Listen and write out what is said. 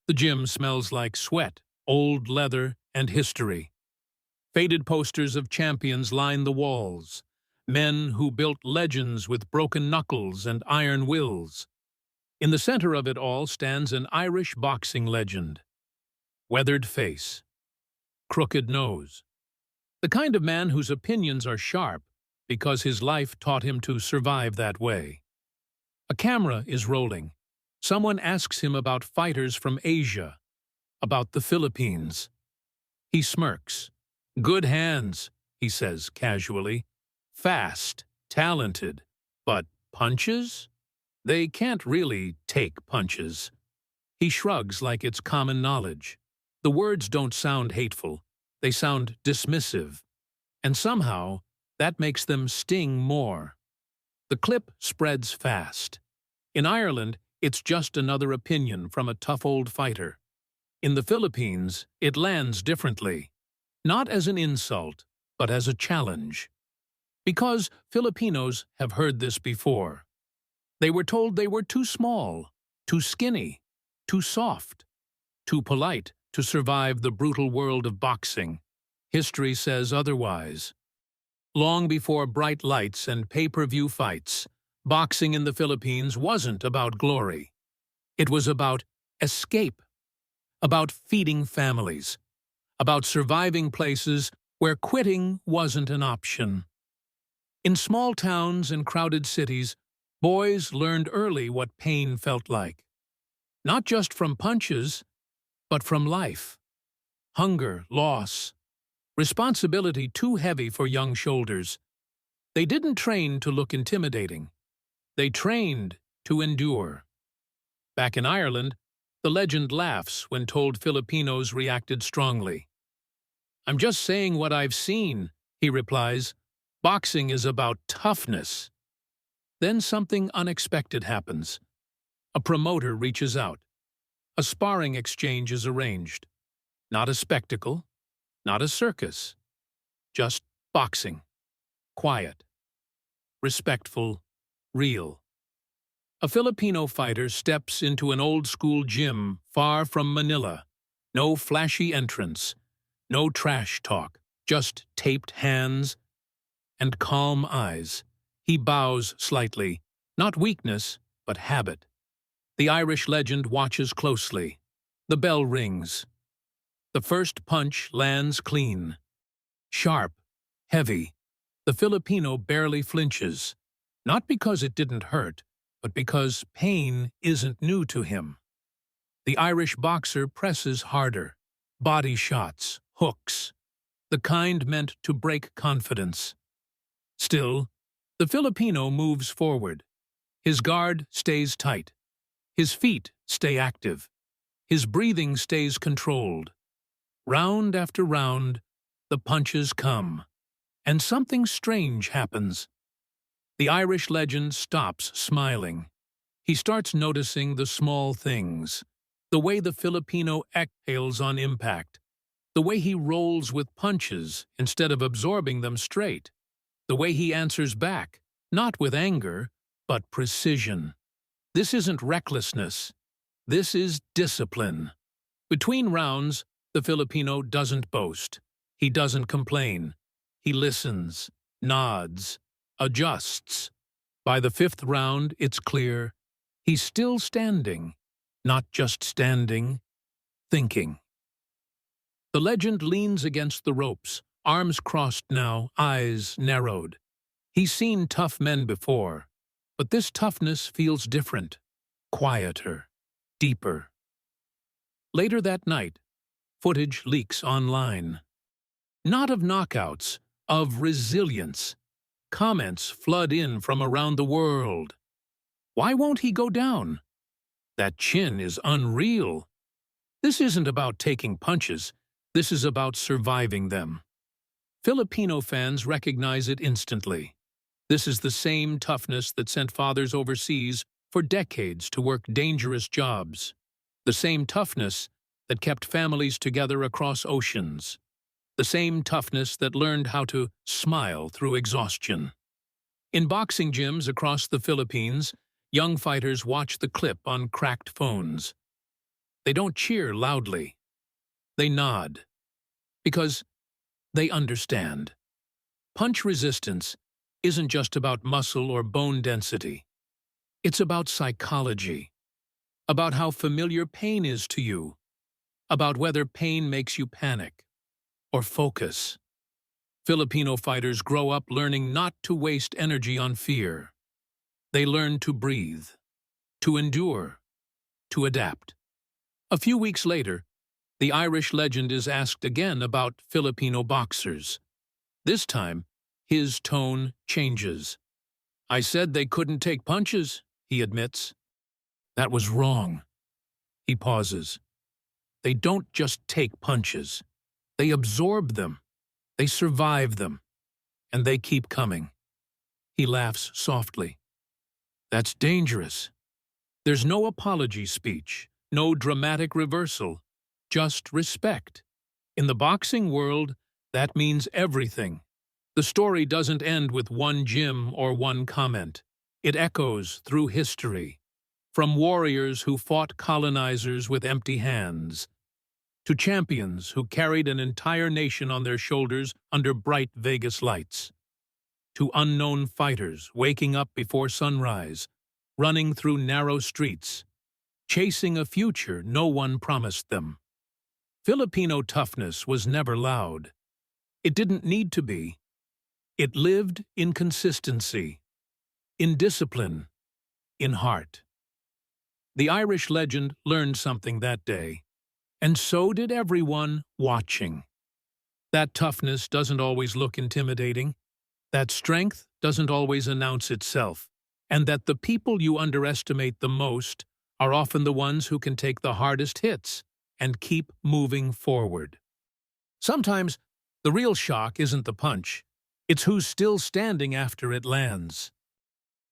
The gym smells like sweat, old leather, and history. Faded posters of champions line the walls, men who built legends with broken knuckles and iron wills. In the center of it all stands an Irish boxing legend. Weathered face, crooked nose. The kind of man whose opinions are sharp because his life taught him to survive that way. A camera is rolling. Someone asks him about fighters from Asia, about the Philippines. He smirks. "Good hands," he says casually. "Fast, talented. But punches? They can't really take punches." He shrugs like it's common knowledge. The words don't sound hateful. They sound dismissive. And somehow, that makes them sting more. The clip spreads fast. In Ireland, it's just another opinion from a tough old fighter. In the Philippines, it lands differently. Not as an insult, but as a challenge. Because Filipinos have heard this before. They were told they were too small, too skinny, too soft, too polite to survive the brutal world of boxing. History says otherwise. Long before bright lights and pay-per-view fights, boxing in the Philippines wasn't about glory. It was about escape, about feeding families, about surviving places where quitting wasn't an option. In small towns and crowded cities, boys learned early what pain felt like. Not just from punches, but from life. Hunger, loss, responsibility too heavy for young shoulders. They didn't train to look intimidating. They trained to endure. Back in Ireland, the legend laughs when told Filipinos reacted strongly. "I'm just saying what I've seen," he replies. "Boxing is about toughness." Then something unexpected happens. A promoter reaches out. A sparring exchange is arranged. Not a spectacle, not a circus. Just boxing. Quiet. Respectful. Real. A Filipino fighter steps into an old-school gym far from Manila. No flashy entrance. No trash talk. Just taped hands and calm eyes. He bows slightly. Not weakness, but habit. The Irish legend watches closely. The bell rings. The first punch lands clean. Sharp, heavy. The Filipino barely flinches. Not because it didn't hurt, but because pain isn't new to him. The Irish boxer presses harder. Body shots, hooks. The kind meant to break confidence. Still, the Filipino moves forward. His guard stays tight. His feet stay active. His breathing stays controlled. Round after round, the punches come. And something strange happens. The Irish legend stops smiling. He starts noticing the small things. The way the Filipino exhales on impact. The way he rolls with punches instead of absorbing them straight. The way he answers back, not with anger, but precision. This isn't recklessness. This is discipline. Between rounds, the Filipino doesn't boast. He doesn't complain. He listens, nods, adjusts. By the fifth round, it's clear. He's still standing, not just standing, thinking. The legend leans against the ropes, arms crossed now, eyes narrowed. He's seen tough men before, but this toughness feels different, quieter, deeper. Later that night, footage leaks online. Not of knockouts, of resilience. Comments flood in from around the world. Why won't he go down? That chin is unreal. This isn't about taking punches. This is about surviving them. Filipino fans recognize it instantly. This is the same toughness that sent fathers overseas for decades to work dangerous jobs. The same toughness that kept families together across oceans. The same toughness that learned how to smile through exhaustion. In boxing gyms across the Philippines, young fighters watch the clip on cracked phones. They don't cheer loudly. They nod, because they understand. Punch resistance isn't just about muscle or bone density. It's about psychology, about how familiar pain is to you, about whether pain makes you panic or focus. Filipino fighters grow up learning not to waste energy on fear. They learn to breathe, to endure, to adapt. A few weeks later, the Irish legend is asked again about Filipino boxers. This time, his tone changes. "I said they couldn't take punches," he admits. "That was wrong." He pauses. "They don't just take punches. They absorb them. They survive them. And they keep coming." He laughs softly. "That's dangerous." There's no apology speech, no dramatic reversal, just respect. In the boxing world, that means everything. The story doesn't end with one gym or one comment. It echoes through history, from warriors who fought colonizers with empty hands, to champions who carried an entire nation on their shoulders under bright Vegas lights, to unknown fighters waking up before sunrise, running through narrow streets, chasing a future no one promised them. Filipino toughness was never loud. It didn't need to be. It lived in consistency, in discipline, in heart. The Irish legend learned something that day, and so did everyone watching. That toughness doesn't always look intimidating, that strength doesn't always announce itself, and that the people you underestimate the most are often the ones who can take the hardest hits and keep moving forward. Sometimes, the real shock isn't the punch. It's who's still standing after it lands.